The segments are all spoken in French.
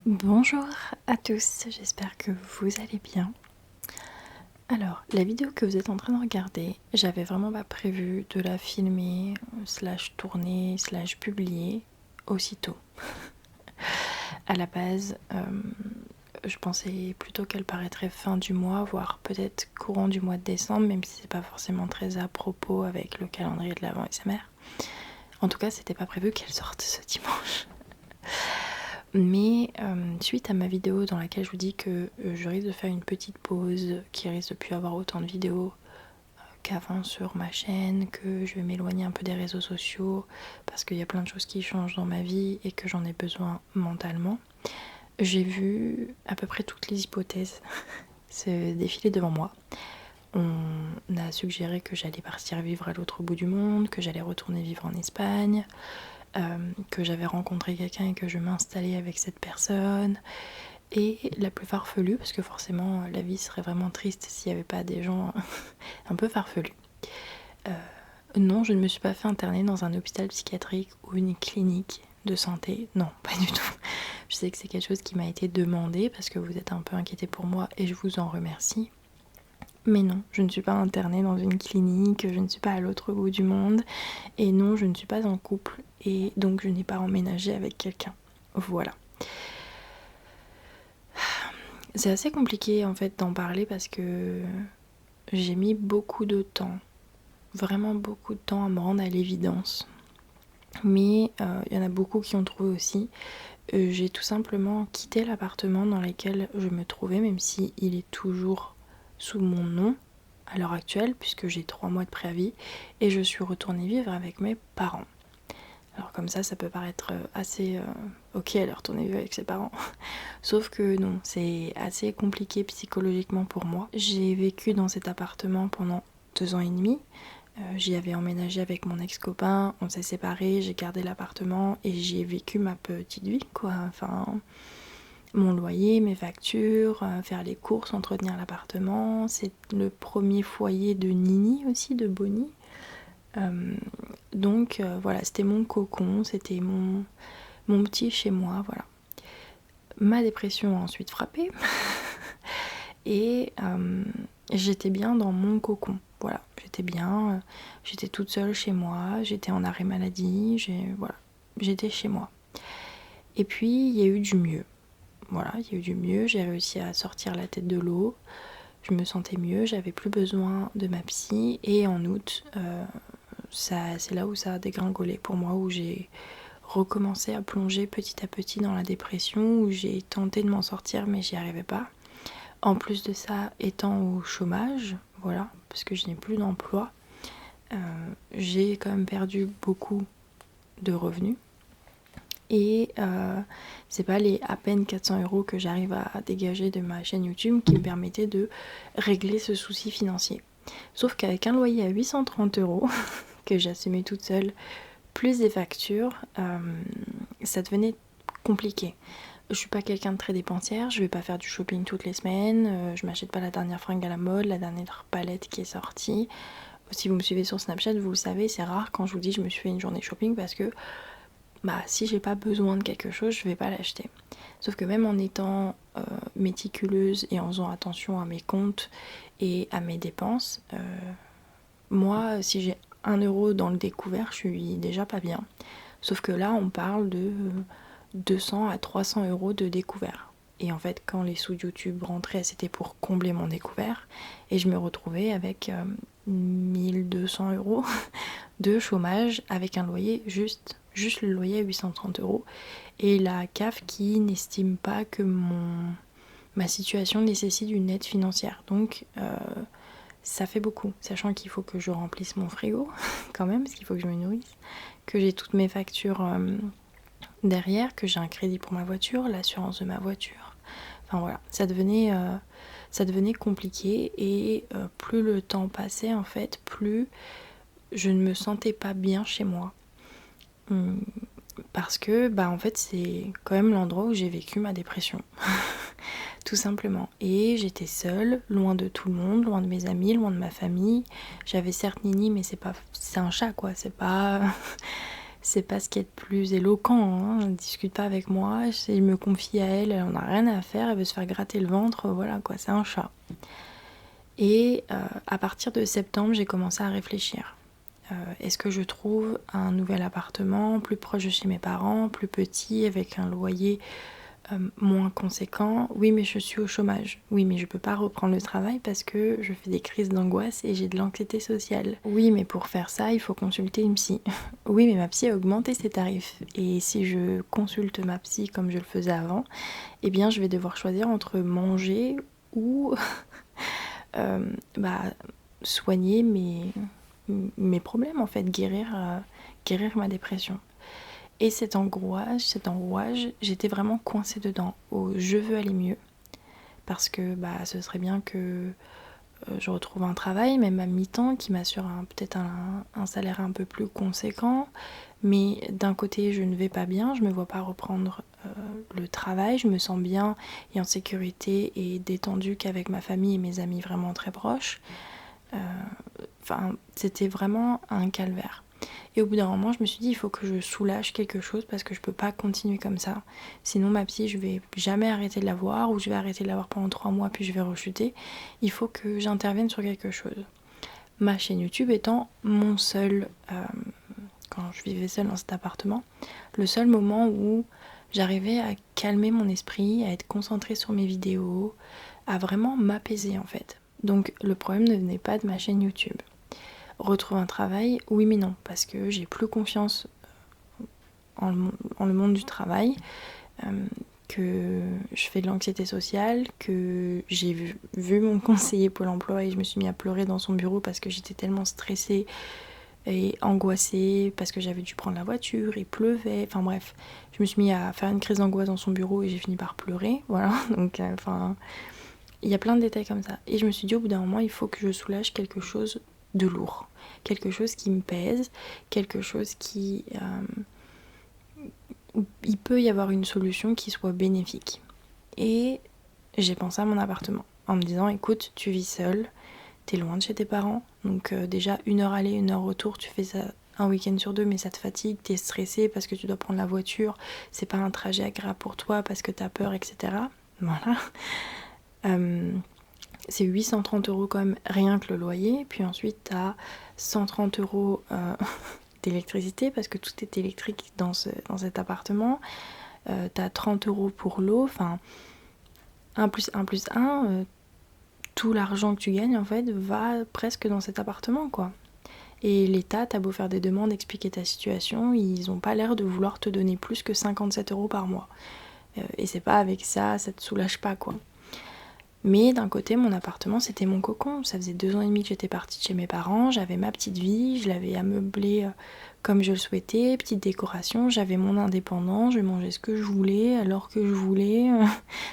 Bonjour à tous, j'espère que vous allez bien. Alors, la vidéo que vous êtes en train de regarder, j'avais vraiment pas prévu de la filmer, tourner, publier aussitôt. À la base, je pensais plutôt qu'elle paraîtrait fin du mois, voire peut-être courant du mois de décembre, même si c'est pas forcément très à propos avec le calendrier de l'Avent et sa mère. En tout cas, c'était pas prévu qu'elle sorte ce dimanche. Mais suite à ma vidéo dans laquelle je vous dis que je risque de faire une petite pause, qui risque de plus avoir autant de vidéos qu'avant sur ma chaîne, que je vais m'éloigner un peu des réseaux sociaux parce qu'il y a plein de choses qui changent dans ma vie et que j'en ai besoin mentalement, j'ai vu à peu près toutes les hypothèses se défiler devant moi. On a suggéré que j'allais partir vivre à l'autre bout du monde, que j'allais retourner vivre en Espagne, que j'avais rencontré quelqu'un et que je m'installais avec cette personne. Et la plus farfelue, parce que forcément la vie serait vraiment triste s'il n'y avait pas des gens un peu farfelus. Non, je ne me suis pas fait interner dans un hôpital psychiatrique ou une clinique de santé. Non, pas du tout. Je sais que c'est quelque chose qui m'a été demandé parce que vous êtes un peu inquiétés pour moi et je vous en remercie. Mais non, je ne suis pas internée dans une clinique, je ne suis pas à l'autre bout du monde. Et non, je ne suis pas en couple et donc je n'ai pas emménagé avec quelqu'un. Voilà. C'est assez compliqué en fait d'en parler parce que j'ai mis beaucoup de temps, vraiment beaucoup de temps à me rendre à l'évidence. Mais il y en a beaucoup qui ont trouvé aussi. J'ai tout simplement quitté l'appartement dans lequel je me trouvais, même si il est toujours sous mon nom à l'heure actuelle, puisque j'ai 3 mois de préavis, et je suis retournée vivre avec mes parents. Alors comme ça peut paraître assez ok, elle est retournée vivre avec ses parents. Sauf que non, c'est assez compliqué psychologiquement pour moi. J'ai vécu dans cet appartement pendant 2 ans et demi. J'y avais emménagé avec mon ex-copain, on s'est séparés, j'ai gardé l'appartement et j'y ai vécu ma petite vie, quoi. Enfin, mon loyer, mes factures, faire les courses, entretenir l'appartement. C'est le premier foyer de Nini aussi, de Bonnie. Donc voilà, c'était mon cocon, c'était mon petit chez moi, voilà. Ma dépression a ensuite frappé et j'étais bien dans mon cocon, voilà, j'étais bien, j'étais toute seule chez moi, j'étais en arrêt maladie, j'étais chez moi. Et puis il y a eu du mieux, voilà, il y a eu du mieux, j'ai réussi à sortir la tête de l'eau, je me sentais mieux, j'avais plus besoin de ma psy et en août, c'est là où ça a dégringolé pour moi, où j'ai recommencé à plonger petit à petit dans la dépression, où j'ai tenté de m'en sortir mais j'y arrivais pas. En plus de ça, étant au chômage, voilà, parce que je n'ai plus d'emploi, j'ai quand même perdu beaucoup de revenus. Et c'est pas les à peine 400 € que j'arrive à dégager de ma chaîne YouTube qui me permettait de régler ce souci financier. Sauf qu'avec un loyer à 830 € que j'assumais toute seule, plus des factures, ça devenait compliqué. Je suis pas quelqu'un de très dépensière, je vais pas faire du shopping toutes les semaines, je m'achète pas la dernière fringue à la mode, la dernière palette qui est sortie. Si vous me suivez sur Snapchat, vous le savez, c'est rare quand je vous dis je me suis fait une journée shopping parce que si j'ai pas besoin de quelque chose, je vais pas l'acheter. Sauf que même en étant méticuleuse et en faisant attention à mes comptes et à mes dépenses, moi, si j'ai 1 € dans le découvert, je suis déjà pas bien. Sauf que là, on parle de 200 à 300 € de découvert. Et en fait, quand les sous YouTube rentraient, c'était pour combler mon découvert. Et je me retrouvais avec 1200 € de chômage, avec un loyer, juste le loyer à 830 €. Et la CAF qui n'estime pas que ma situation nécessite une aide financière. Donc, ça fait beaucoup, sachant qu'il faut que je remplisse mon frigo quand même, parce qu'il faut que je me nourrisse, que j'ai toutes mes factures derrière, que j'ai un crédit pour ma voiture, l'assurance de ma voiture. Enfin voilà, ça devenait compliqué et plus le temps passait en fait, plus je ne me sentais pas bien chez moi. Parce que en fait c'est quand même l'endroit où j'ai vécu ma dépression. Tout simplement. Et j'étais seule, loin de tout le monde, loin de mes amis, loin de ma famille. J'avais certes Nini, mais c'est un chat quoi, c'est c'est pas ce qui est le plus éloquent, hein. Elle discute pas avec moi, je me confie à elle, elle en a rien à faire, elle veut se faire gratter le ventre, voilà quoi, c'est un chat. Et à partir de septembre, j'ai commencé à réfléchir. Est-ce que je trouve un nouvel appartement plus proche de chez mes parents, plus petit, avec un loyer moins conséquent? Oui, mais je suis au chômage. Oui, mais je peux pas reprendre le travail parce que je fais des crises d'angoisse et j'ai de l'anxiété sociale. Oui, mais pour faire ça, il faut consulter une psy. Oui, mais ma psy a augmenté ses tarifs. Et si je consulte ma psy comme je le faisais avant, eh bien, je vais devoir choisir entre manger ou bah, soigner mes problèmes, en fait, guérir ma dépression. Et cet enrouage, j'étais vraiment coincée dedans, au je veux aller mieux, parce que bah, ce serait bien que je retrouve un travail, même à mi-temps, qui m'assure peut-être un salaire un peu plus conséquent, mais d'un côté je ne vais pas bien, je me vois pas reprendre le travail, je me sens bien et en sécurité et détendue qu'avec ma famille et mes amis vraiment très proches. Enfin, c'était vraiment un calvaire. Et au bout d'un moment, je me suis dit, il faut que je soulage quelque chose parce que je peux pas continuer comme ça. Sinon, ma psy, je vais jamais arrêter de la voir ou je vais arrêter de la voir pendant 3 mois puis je vais rechuter. Il faut que j'intervienne sur quelque chose. Ma chaîne YouTube étant mon seul, quand je vivais seule dans cet appartement, le seul moment où j'arrivais à calmer mon esprit, à être concentrée sur mes vidéos, à vraiment m'apaiser en fait. Donc le problème ne venait pas de ma chaîne YouTube. Retrouver un travail, oui mais non, parce que j'ai plus confiance en le monde du travail, que je fais de l'anxiété sociale, que j'ai vu mon conseiller Pôle emploi et je me suis mis à pleurer dans son bureau parce que j'étais tellement stressée et angoissée, parce que j'avais dû prendre la voiture, il pleuvait, enfin bref, je me suis mis à faire une crise d'angoisse dans son bureau et j'ai fini par pleurer, voilà, donc enfin, il y a plein de détails comme ça. Et je me suis dit au bout d'un moment, il faut que je soulage quelque chose de lourd, quelque chose qui me pèse, quelque chose qui... où il peut y avoir une solution qui soit bénéfique. Et j'ai pensé à mon appartement, en me disant, écoute, tu vis seule, t'es loin de chez tes parents, donc déjà 1 heure aller, 1 heure retour, tu fais ça un week-end sur 2, mais ça te fatigue, t'es stressée parce que tu dois prendre la voiture, c'est pas un trajet agréable pour toi parce que t'as peur, etc. Voilà. C'est 830 € quand même, rien que le loyer, puis ensuite t'as 130 € d'électricité parce que tout est électrique dans cet appartement. T'as 30 € pour l'eau, enfin 1 plus 1 plus 1, tout l'argent que tu gagnes en fait va presque dans cet appartement quoi. Et l'État, t'as beau faire des demandes, expliquer ta situation, ils ont pas l'air de vouloir te donner plus que 57 € par mois. Et c'est pas avec ça, ça te soulage pas quoi. Mais d'un côté, mon appartement, c'était mon cocon. Ça faisait 2 ans et demi que j'étais partie de chez mes parents, j'avais ma petite vie, je l'avais ameublée comme je le souhaitais, petite décoration, j'avais mon indépendance, je mangeais ce que je voulais, à l'heure que je voulais,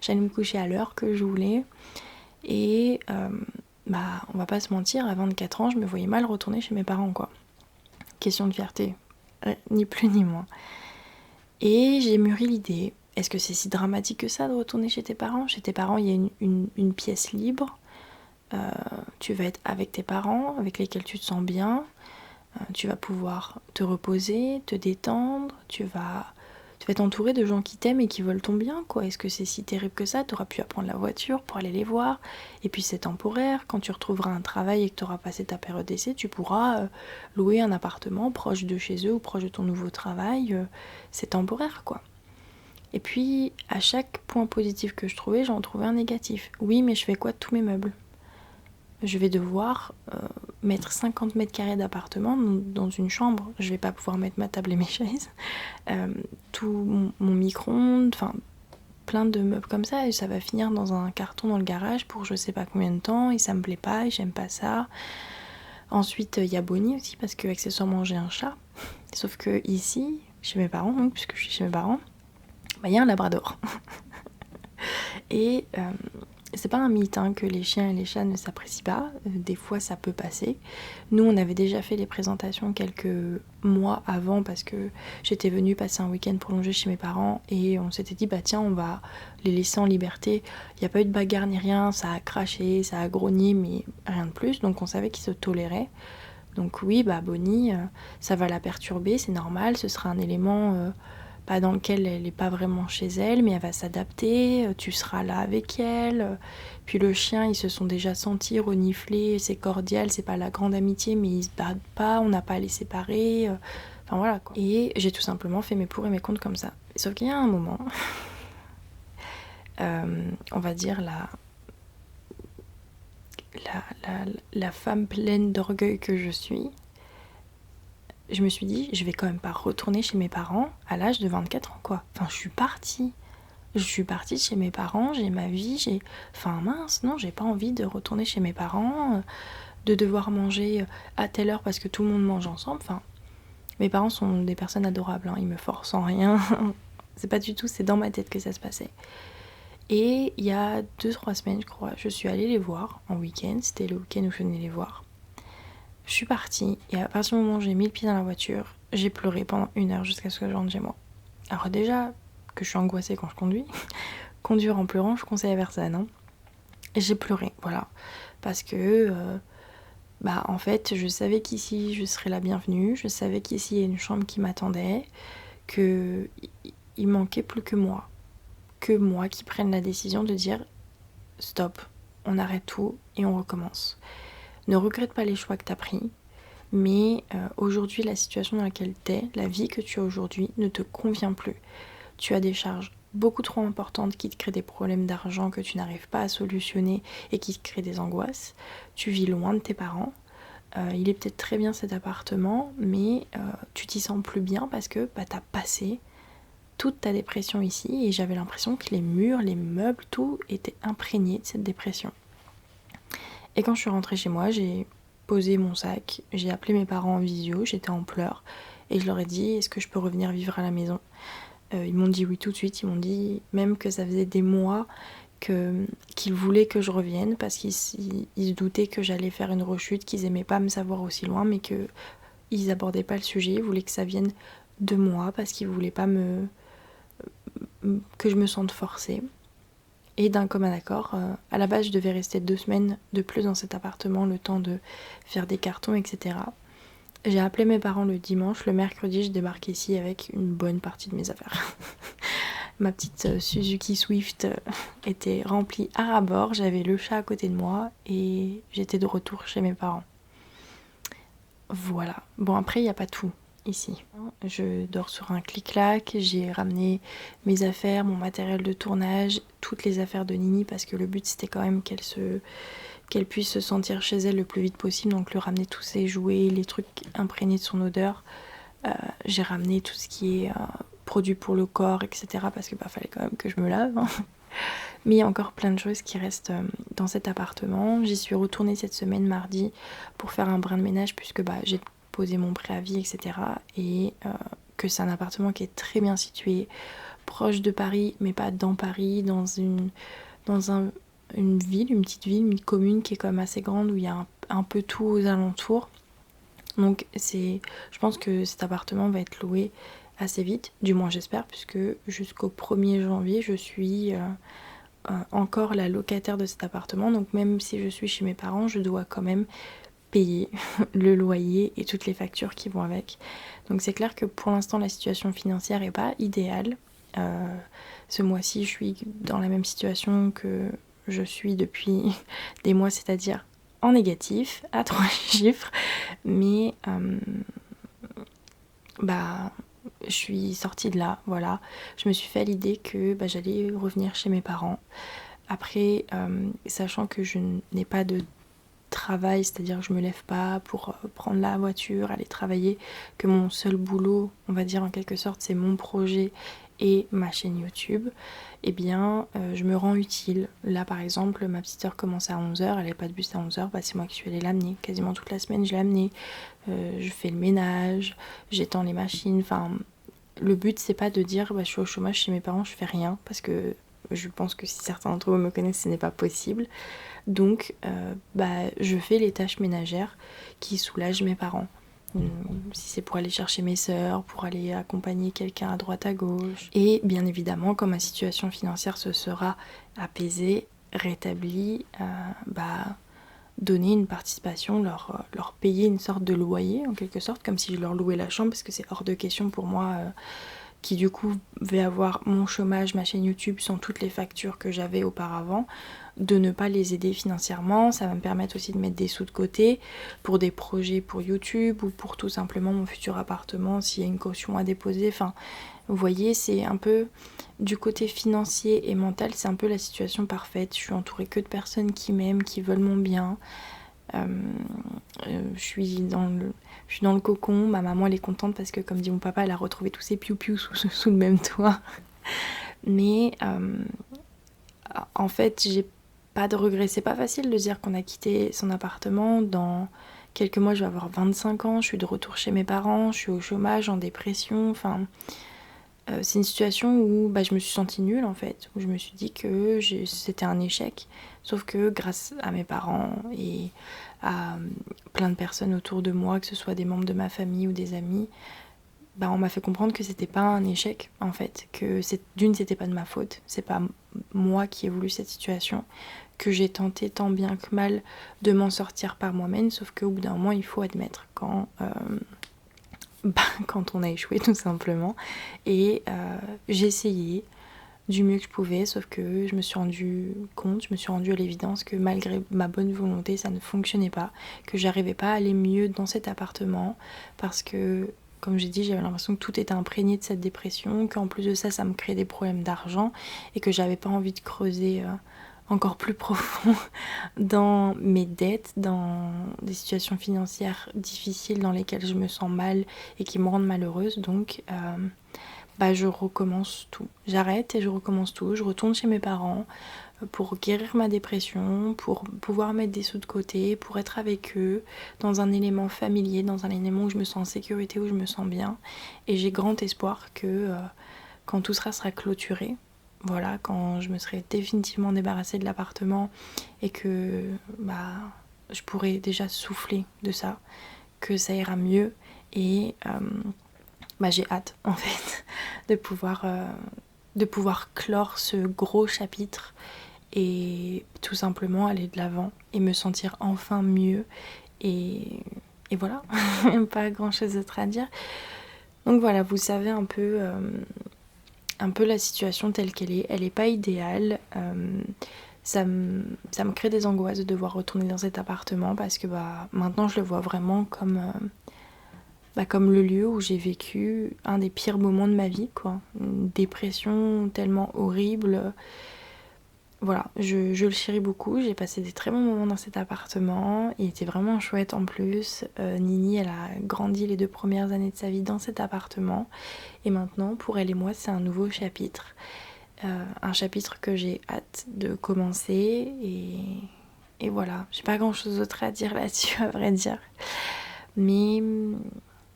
j'allais me coucher à l'heure que je voulais. Et bah, on va pas se mentir, à 24 ans, je me voyais mal retourner chez mes parents, quoi. Question de fierté, ni plus ni moins. Et j'ai mûri l'idée. Est-ce que c'est si dramatique que ça de retourner chez tes parents? Chez tes parents, il y a une pièce libre. Tu vas être avec tes parents, avec lesquels tu te sens bien. Tu vas pouvoir te reposer, te détendre. Tu vas être entouré de gens qui t'aiment et qui veulent ton bien, quoi. Est-ce que c'est si terrible que ça? Tu auras pu prendre la voiture pour aller les voir. Et puis c'est temporaire. Quand tu retrouveras un travail et que tu auras passé ta période d'essai, tu pourras louer un appartement proche de chez eux ou proche de ton nouveau travail. C'est temporaire, quoi. Et puis, à chaque point positif que je trouvais, j'en trouvais un négatif. Oui, mais je fais quoi de tous mes meubles? Je vais devoir mettre 50 mètres carrés d'appartement dans une chambre. Je vais pas pouvoir mettre ma table et mes chaises. Tout mon micro-ondes, enfin, plein de meubles comme ça. Et ça va finir dans un carton dans le garage pour je sais pas combien de temps. Et ça me plaît pas et j'aime pas ça. Ensuite, il y a Bonnie aussi, parce que accessoirement, j'ai un chat. Sauf que ici, chez mes parents, donc, puisque je suis chez mes parents, bah, y a un labrador. Et c'est pas un mythe hein, que les chiens et les chats ne s'apprécient pas. Des fois, ça peut passer. Nous, on avait déjà fait les présentations quelques mois avant parce que j'étais venue passer un week-end prolongé chez mes parents et on s'était dit, bah tiens, on va les laisser en liberté. Il n'y a pas eu de bagarre ni rien, ça a craché, ça a grogné, mais rien de plus. Donc on savait qu'ils se toléraient. Donc oui, bah Bonnie, ça va la perturber, c'est normal, ce sera un élément dans lequel elle n'est pas vraiment chez elle, mais elle va s'adapter, tu seras là avec elle. Puis le chien, ils se sont déjà sentis renifler, c'est cordial, c'est pas la grande amitié, mais ils se battent pas, on n'a pas à les séparer. Enfin voilà quoi. Et j'ai tout simplement fait mes pour et mes contre comme ça. Sauf qu'il y a un moment, on va dire la femme pleine d'orgueil que je suis, je me suis dit, je vais quand même pas retourner chez mes parents à l'âge de 24 ans, quoi. Enfin, je suis partie. Je suis partie de chez mes parents, j'ai ma vie, Enfin mince, non, j'ai pas envie de retourner chez mes parents, de devoir manger à telle heure parce que tout le monde mange ensemble. Enfin, mes parents sont des personnes adorables, hein, ils me forcent en rien. C'est pas du tout, c'est dans ma tête que ça se passait. Et il y a 2-3 semaines, je crois, je suis allée les voir en week-end, c'était le week-end où je venais les voir. Je suis partie et à partir du moment où j'ai mis le pied dans la voiture, j'ai pleuré pendant 1 heure jusqu'à ce que je rentre chez moi. Alors déjà que je suis angoissée quand je conduis, conduire en pleurant, je conseille à personne. Hein. Et j'ai pleuré, voilà. Parce que, en fait, je savais qu'ici, je serais la bienvenue. Je savais qu'ici, il y a une chambre qui m'attendait. Qu'il manquait plus que moi. Que moi qui prenne la décision de dire stop, on arrête tout et on recommence. Ne regrette pas les choix que tu as pris. Mais aujourd'hui, la situation dans laquelle tu es, la vie que tu as aujourd'hui, ne te convient plus. Tu as des charges beaucoup trop importantes qui te créent des problèmes d'argent que tu n'arrives pas à solutionner et qui te créent des angoisses. Tu vis loin de tes parents. Il est peut-être très bien cet appartement, mais tu t'y sens plus bien parce que t'as passé toute ta dépression ici et j'avais l'impression que les murs, les meubles, tout était imprégné de cette dépression. Et quand je suis rentrée chez moi, j'ai posé mon sac, j'ai appelé mes parents en visio, j'étais en pleurs et je leur ai dit est-ce que je peux revenir vivre à la maison. Ils m'ont dit oui tout de suite, ils m'ont dit même que ça faisait des mois qu'ils voulaient que je revienne parce qu'ils se doutaient que j'allais faire une rechute, qu'ils aimaient pas me savoir aussi loin mais qu'ils abordaient pas le sujet, ils voulaient que ça vienne de moi parce qu'ils voulaient pas que je me sente forcée. Et d'un commun accord, à la base je devais rester 2 semaines de plus dans cet appartement, le temps de faire des cartons, etc. J'ai appelé mes parents le dimanche, le mercredi je débarque ici avec une bonne partie de mes affaires. Ma petite Suzuki Swift était remplie à ras-bord, j'avais le chat à côté de moi et j'étais de retour chez mes parents. Voilà. Bon après il n'y a pas tout ici. Je dors sur un clic-clac, j'ai ramené mes affaires, mon matériel de tournage, toutes les affaires de Nini parce que le but c'était quand même qu'elle puisse se sentir chez elle le plus vite possible, donc lui ramener tous ses jouets, les trucs imprégnés de son odeur. J'ai ramené tout ce qui est produit pour le corps, etc. parce que fallait quand même que je me lave. Hein. Mais il y a encore plein de choses qui restent dans cet appartement. J'y suis retournée cette semaine mardi pour faire un brin de ménage puisque j'ai posé mon préavis, etc. Et que c'est un appartement qui est très bien situé, proche de Paris, mais pas dans Paris, dans une ville, une petite ville, une commune qui est quand même assez grande où il y a un peu tout aux alentours. Donc je pense que cet appartement va être loué assez vite, du moins j'espère, puisque jusqu'au 1er janvier je suis encore la locataire de cet appartement, donc même si je suis chez mes parents, je dois quand même payer le loyer et toutes les factures qui vont avec. Donc c'est clair que pour l'instant la situation financière n'est pas idéale. Ce mois-ci je suis dans la même situation que je suis depuis des mois, c'est-à-dire en négatif, à 3 chiffres, mais je suis sortie de là, voilà. Je me suis fait à l'idée que j'allais revenir chez mes parents. Après, sachant que je n'ai pas de travail, c'est-à-dire que je me lève pas pour prendre la voiture, aller travailler, que mon seul boulot, on va dire en quelque sorte, c'est mon projet et ma chaîne YouTube, je me rends utile. Là par exemple, ma petite heure commence à 11h, elle n'avait pas de bus à 11h, c'est moi qui suis allée l'amener. Quasiment toute la semaine je l'ai amenée. Je fais le ménage, j'étends les machines, enfin le but c'est pas de dire je suis au chômage chez mes parents, je fais rien, parce que je pense que si certains d'entre vous me connaissent, ce n'est pas possible. Donc je fais les tâches ménagères qui soulagent mes parents. Si c'est pour aller chercher mes sœurs, pour aller accompagner quelqu'un à droite à gauche. Et bien évidemment, quand ma situation financière se sera apaisée, rétablie, donner une participation, leur payer une sorte de loyer en quelque sorte, comme si je leur louais la chambre, parce que c'est hors de question pour moi qui du coup vais avoir mon chômage, ma chaîne YouTube sans toutes les factures que j'avais auparavant, de ne pas les aider financièrement. Ça va me permettre aussi de mettre des sous de côté pour des projets pour YouTube ou pour tout simplement mon futur appartement s'il y a une caution à déposer. Enfin, vous voyez, c'est un peu du côté financier et mental, c'est un peu la situation parfaite. Je suis entourée que de personnes qui m'aiment, qui veulent mon bien. Je suis dans le cocon. Ma maman elle est contente parce que comme dit mon papa, elle a retrouvé tous ses piou-piou sous le même toit. Mais en fait j'ai pas de regrets. C'est pas facile de dire qu'on a quitté son appartement. Dans quelques mois je vais avoir 25 ans, je suis de retour chez mes parents, je suis au chômage, en dépression, enfin c'est une situation où je me suis sentie nulle en fait, où je me suis dit que c'était un échec, sauf que grâce à mes parents et à plein de personnes autour de moi, que ce soit des membres de ma famille ou des amis, on m'a fait comprendre que c'était pas un échec en fait, que c'était pas de ma faute, c'est pas moi qui ai voulu cette situation, que j'ai tenté tant bien que mal de m'en sortir par moi-même, sauf qu'au bout d'un moment il faut admettre quand on a échoué tout simplement. Et j'ai essayé du mieux que je pouvais, sauf que je me suis rendue à l'évidence que malgré ma bonne volonté, ça ne fonctionnait pas, que j'arrivais pas à aller mieux dans cet appartement, parce que, comme j'ai dit, j'avais l'impression que tout était imprégné de cette dépression, qu'en plus de ça, ça me créait des problèmes d'argent, et que j'avais pas envie de creuser encore plus profond dans mes dettes, dans des situations financières difficiles dans lesquelles je me sens mal et qui me rendent malheureuse. Donc je recommence tout. J'arrête et je recommence tout. Je retourne chez mes parents pour guérir ma dépression, pour pouvoir mettre des sous de côté, pour être avec eux dans un élément familier, dans un élément où je me sens en sécurité, où je me sens bien. Et j'ai grand espoir que quand tout sera clôturé, voilà, quand je me serai définitivement débarrassée de l'appartement et que je pourrai déjà souffler de ça, que ça ira mieux et j'ai hâte en fait de pouvoir clore ce gros chapitre et tout simplement aller de l'avant et me sentir enfin mieux et voilà, pas grand chose d'autre à dire. Donc voilà, vous savez un peu la situation telle qu'elle est. Elle est pas idéale. Ça me crée des angoisses de devoir retourner dans cet appartement parce que maintenant je le vois vraiment comme le lieu où j'ai vécu un des pires moments de ma vie, quoi. Une dépression tellement horrible. Voilà, je le chéris beaucoup. J'ai passé des très bons moments dans cet appartement. Il était vraiment chouette en plus. Nini, elle a grandi les 2 premières années de sa vie dans cet appartement. Et maintenant, pour elle et moi, c'est un nouveau chapitre. Un chapitre que j'ai hâte de commencer. Et voilà, j'ai pas grand chose d'autre à dire là-dessus, à vrai dire. Mais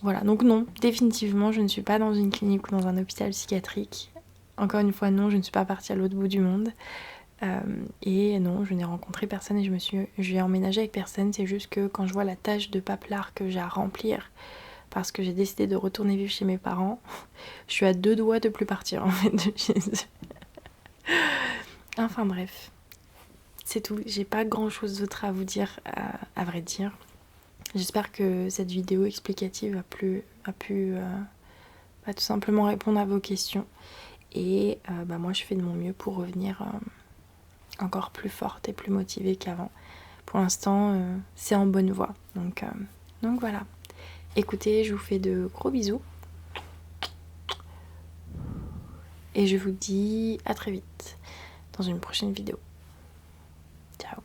voilà, donc non, définitivement, je ne suis pas dans une clinique ou dans un hôpital psychiatrique. Encore une fois, non, je ne suis pas partie à l'autre bout du monde. Et non, je n'ai rencontré personne et je vais emménager avec personne. C'est juste que quand je vois la tâche de paplard que j'ai à remplir parce que j'ai décidé de retourner vivre chez mes parents, je suis à 2 doigts de plus partir en fait de chez eux. Enfin bref, c'est tout. J'ai pas grand chose d'autre à vous dire, à vrai dire. J'espère que cette vidéo explicative a pu tout simplement répondre à vos questions. Et moi je fais de mon mieux pour revenir encore plus forte et plus motivée qu'avant. Pour l'instant, c'est en bonne voie. Donc voilà. Écoutez, je vous fais de gros bisous. Et je vous dis à très vite dans une prochaine vidéo. Ciao.